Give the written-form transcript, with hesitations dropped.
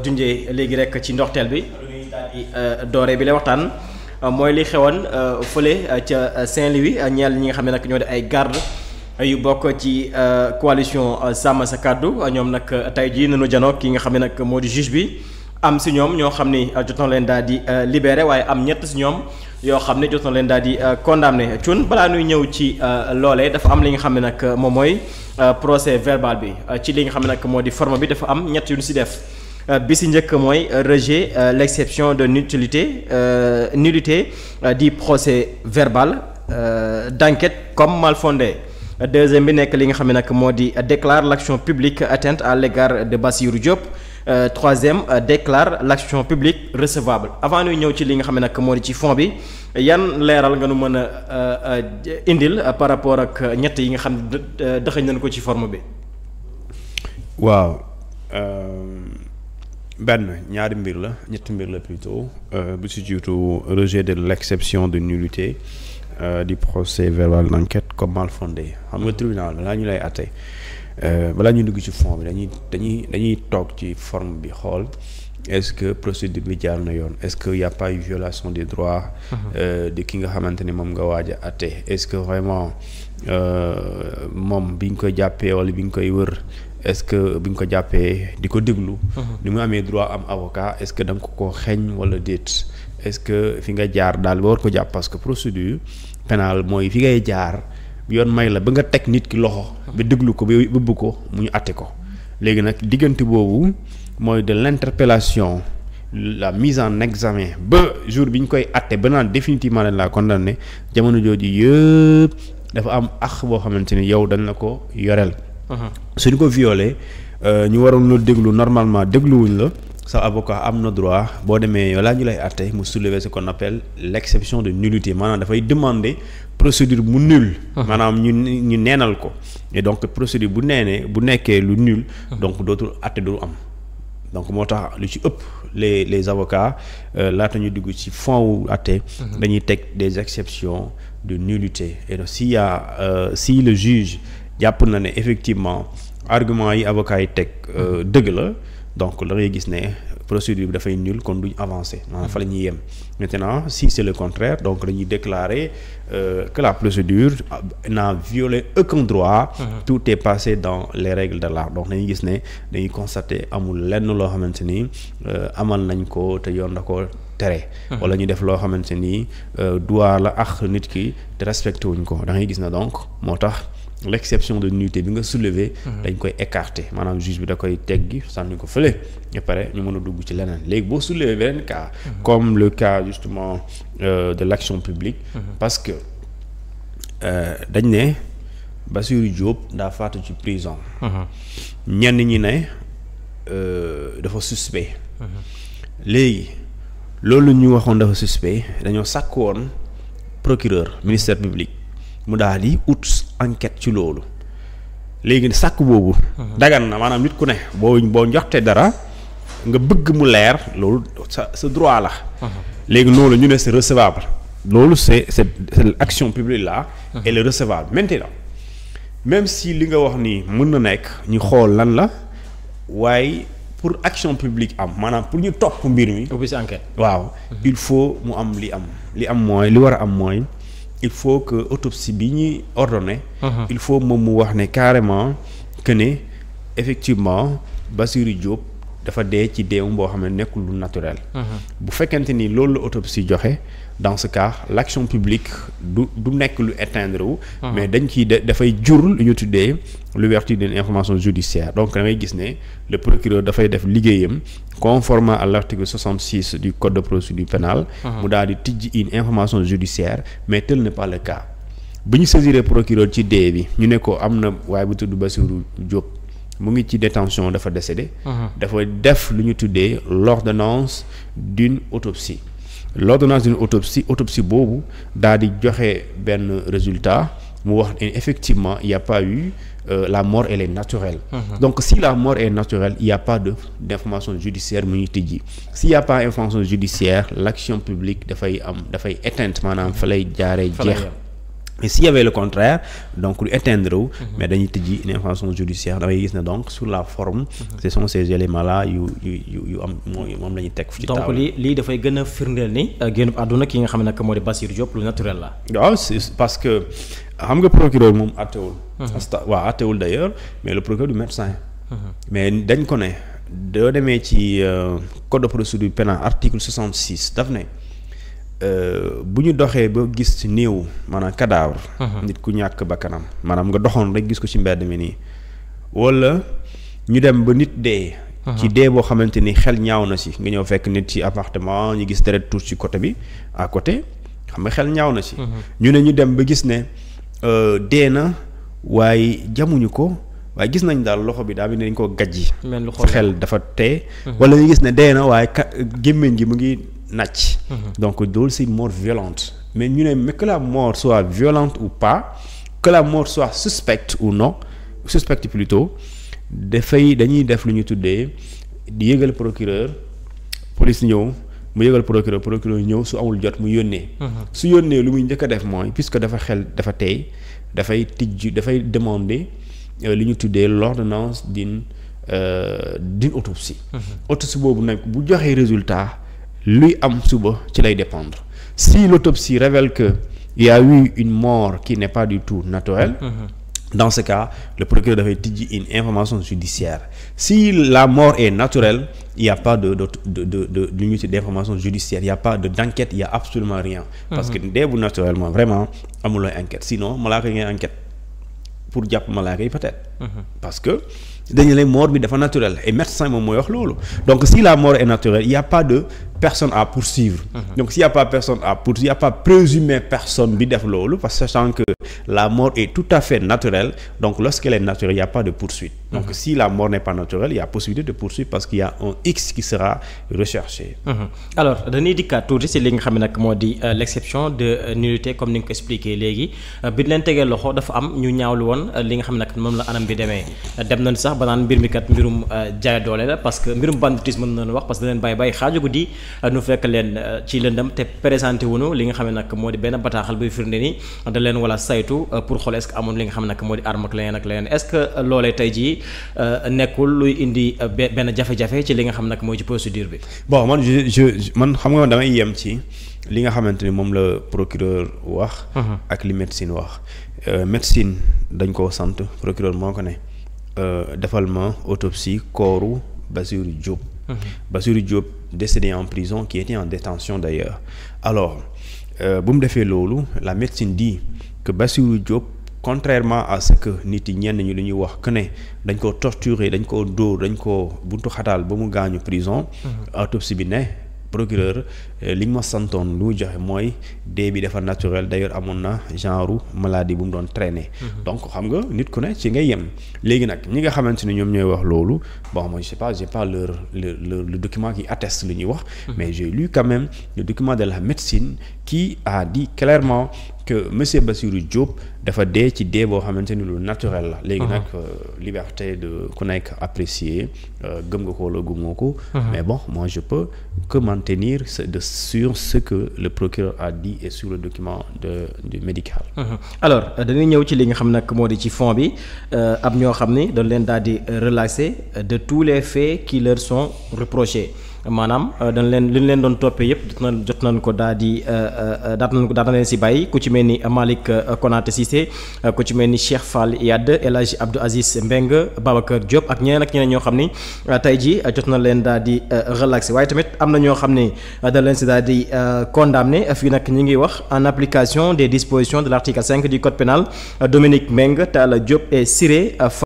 junjee léegi rek ci ndorteel bi lu ñuy daal di doore bi lay waxtaan mooy li xewoon fële ca Saint-Louis ñeel ñi nga xam ne nag ñoo di ay garde yu bokk ci coalition Sàmm Sa Kàddu ñoom nag tey jii nañu janoo ki nga xam ne nag moo di juge bi am si ñoom ñoo xam ni jot na leen daal di libéré waaye am ñett si ñoom yoo xam ne jot na leen daal di condamné cun balaa ñuy ñëw ci loolee dafa am li nga xam ne nag moom mooy procès verbal bi ci li nga xam ne nag moo di forme bi dafa am ñett yu ñu si def. bi si njëkk mooy rejet l'exception de nullité du procès verbal d'enquête comme mal fondé deuxième bi nekk li nga xam ne nag moo di déclare l'action publique atteinte à l'égard de Bassirou Diop troisième déclare l'action publique recevable avant ñuy ñëw ci li nga xam ne nag moo di ci fond bi yan leeral nga nu mën a indil par rapport ak ñett yi nga xam ne dëxëñ nañ ko ci forme bi. waaw. benn ñaari mbir la ñetti mbir la plutôt bu ci jiitu rejet de l'exception de nullité du procès verbal d'enquête comme mal fondé xam nga tribunal balaa ñu lay àtte balaa ñu dugg ci fond bi dañuy toog ci forme bi xool est-ce que procédure bi jaar na yoon est-ce que y a pas eu violation des droits de ki nga xamante ne moom nga waaj a àtte est-ce que vraiment moom bi ñu koy jàppee wala bi ñu koy wër est-ce que bi nga ko jàppee di ko déglu. ni mu amee droit am avocat est-ce que da nga ko xeeñ wala déet est-ce que fi nga jaar daal ba war ko jàpp parce que procédure pénale mooy fi ngay jaar yoon may la ba nga teg nit ki loxo. ba déglu ko ba bëgg ko mu ñu àtte ko. léegi nag diggante boobu mooy de l'interpellation la mise en examen ba jour bi ñu koy àtte ba naan définitivement dañ laa condamné jamono jooju yëpp dafa am àq boo xamante ni yow dañ la ko yoreel. suñu ko violé ñu waroon la déglu normalement dégluwuñ la sa avocat am na droit boo demee laa ñu lay àtte mu soulever ce qu'on appelle l'exception de nullité maanaam dafay demander procédure bu nul maanaam ñu neenal ko et donc procédure bu nekkee lu nul donc dootul àtte du am donc moo tax lu ci ëpp les avocats laata ñu dugg ci fond wu àtte dañuy teg des exceptions de nullité et donc si le juge jàpp na ne effectivement argument yi avocat yi teg dëgg la donc da ngay gis ne procédure bi dafay nul kon duñ avancer maanaam fa la ñuy yem maintenant si c'est le contraire donc dañuy déclarer que la procédure n'a violé aucun droit tout est passé dans les règles de l'art donc dañuy gis ne dañuy constater amul lenn loo xamante ni amal nañ ko te yoon da ko tere wala ñu def loo xamante ni droit la ak nit ki te respecté wuñ ko da ngay gis ne donc moo tax l'exception de nullité bi nga soulever dañ koy écarter maanaam juge bi da koy teggi sànni ko fële et pare ñu mën a dugg ci leneen léegi boo soulever beneen cas comme le cas justement de l'action publique parce que dañ ne Bassirou Diop daa faatu ci prison ñenn ñi ne dafa suspect léegi loolu ñu waxoon dafa suspect dañoo sàkk woon procureur ministère public mu daal di ut enquête ci loolu léegi sàkk boobu dagan na maanaam nit ku ne boo njoxte dara nga bëgg mu leer loolu sa droit la léegi noonu ñu ne c'est recevable loolu c'est l'action publique là elle est recevable maintenant même si li nga wax ni mën na nekk ñu xool lan la waaye pour action publique am maanaam pour ñu topp mbir mi ubbi enquête waaw il faut mu am li am mooy li war a am mooy il faut que autopsie bi ñuy ordonné il faut moom mu wax ne carrément que ne effectivement Bassirou Diop dafa dee ci deewum boo xam ne nekkul lu naturel bu fekkente ni loolu la autopsie joxe dans ce cas l'action publique du nekk lu éteindre wu mais dañ ciy dafay jur lu ñu tuddee l'ouverture d'une information judiciaire donc da ngay gis ne le procureur dafay def liggéeyam conformément à l'article 66 du code de procédure pénale mu daal di tijji une information judiciaire mais tel n'est pas le cas bi ñu saisir procureur ci dee bi ñu ne ko am na waaye bu tudd Bassirou Diop mu ngi ci détention dafa décédé dafa def lu ñu tuddee l'ordonnance d'une autopsie autopsie boobu daal di joxe benn résultat mu wax effectivement il y a pas eu la mort elle est naturelle donc si la mort est naturelle il y a pas d'information judiciaire mu ñuy tijji s'il y a pas information judiciaire l'action publique dafay éteinte maanaam fa lay jaaree jeex et s'il y avait le contraire donc lu éteindre wu mais dañuy tëjji une information judiciaire damay gis ne donc sur la forme ce sont ces éléments là yu am moom la ñuy teg ci donc lii dafay gën a firndeel ni génnub àdduna ki nga xam ne nag moo di Bassirou Diop lu naturel la. waaw c'est parce que xam nga procureur moom àttewul waaw àttewul d'ailleurs mais le procureur du médecin mais dañ ko ne doo demee ci code de procédure pénale article 66 daf ne bu ñu doxee ba gis ci néew maanaam cadavre nit ku ñàkk bakkanam maanaam nga doxoon rek gis ko ci mbedd mi nii wala ñu dem ba nit dee ci dee boo xamante ni xel ñaaw na si nga ñëw fekk nit ci appartement ñu gis deret tuur ci côté bi à côté xam nga xel ñaaw na si ñu ne ñu dem ba gis ne dee na waaye jamuñu ko waaye gis nañ daal loxo bi daal bi ne dañ koo gajji xel dafa tee wala ñu gis ne dee na waaye gémmiñ gi mu ngi nàcc donc loolu c'est une mort violente mais ñu ne mais que la mort soit violente ou pas que la mort soit suspecte ou non suspecte plutôt dañuy def lu ñu tuddee di yëgal procureur police ñëw mu yëgal procureur ñëw su amul jot mu yónnee su yónnee lu muy njëkk a def mooy puisque dafa tey dafay demander li ñu tuddee l'ordonnance d'une autopsie autopsie boobu nag bu joxee résultat luy am suba ci lay dépendre si l'autopsie révèle que il y a eu une mort qui n'est pas du tout naturelle dans ce cas le procureur dafay tijji une information judiciaire si la mort est naturelle il y a pas d'unité d'information judiciaire il y a pas d'enquête il y a absolument rien parce que dee bu naturellement vraiment amulooy enquête sinon malaaka yi ngay enquête pour jàpp malaaka yi peut-être parce que dañu ne mort bi dafa naturel et médecin moom mooy wax loolu donc si la mort est naturelle il y a pas de personne à poursuivre donc s'il y a pas personne à poursuivre il y a pas présumé personne bi def loolu parce que sachant que la mort est tout à fait naturelle donc lorsqu'elle est naturelle il y a pas de poursuite donc si la mort n'est pas naturelle il y a possibilité de poursuite parce qu'il y a un X qui sera recherché alors dañuy dikkaat tuuti si li nga xam ne nag moo di l'exception de nullité comme ni nga ko expliqué léegi bi leen tegee loxo dafa am ñu ñaawlu woon li nga xam ne nag moom la anam bi demee dem nañ sax ba naan mbir mi kat mbirum jaay doole la parce que mbirum banditisme mën nañu wax parce que da leen bàyyi xaaju guddi nu fekk leen ci lëndam te présenté wuñu li nga xam ne nag moo di benn bataaxal buy firnde ni da leen wala saytu pour xool est-ce que amoon li nga xam ne nag moo di arme ak leneen est-ce que loolee tey jii nekkul luy indi benn jafe-jafe ci li nga xam nag mooy ci procédure bi. bon man man xam nga damay yem ci li nga xamante ni moom la procureur wax. ak li médecine wax médecine dañ koo sant procureur moo ko ne defal ma autopsie kooru Bassirou Diop. Bassirou Diop décédé en prison qui était en détention d'ailleurs alors bu mu defee loolu la médecine dit que Bassirou Diop contrairement à ce que nit yi ñenn ñi lu ñuy wax que ne dañ ko torturer dañ ko dóor dañ ko buntu xataal ba mu gaañu prison autopsie bi ne procureur li ñu ma santoon lu mu joxe mooy dee bi dafa naturel d'ailleurs amoon na genre maladie bu mu doon traîner donc xam nga nit ku ne ci ngay yem léegi nag ñi nga xamante ni ñoom ñooy wax loolu bon moi je sais pas j'ai pas le document qui atteste li ñuy wax mais j'ai lu quand même le document de la médecine qui a dit clairement que monsieur Bassirou Diop dafa dee ci dee boo xamante ni lu naturel la léegi nag liberté de ku nekk apprécier gëm nga ko wala gëmoo ko mais bon moi je peux que maintenir sur ce que le procureur a dit et sur le document du médical alors dañuy ñëw ci li nga xam nag moo di ci fond bi ab ñoo xam ni dañ leen daal di relaxer de tous les faits qui leur sont reprochés maanaam dañ leen li ñu leen doon toppee yëpp jot nañ ko daal di daal leen si bàyyi ku ci mel ni Malick Konaté Cissé ku ci mel ni Cheikh Fall Yade El Hadji Abdou Aziz Mbeng Babacar Diop ak ñeneen ñoo xam ni tey jii jot na leen daal di relaxé waaye tamit am na ñoo xam ni dañ leen si daal di condamné fii nag ñi ngi wax en application des dispositions de l'article 5 du code pénal Dominique Mbengue Talla Diop et Siré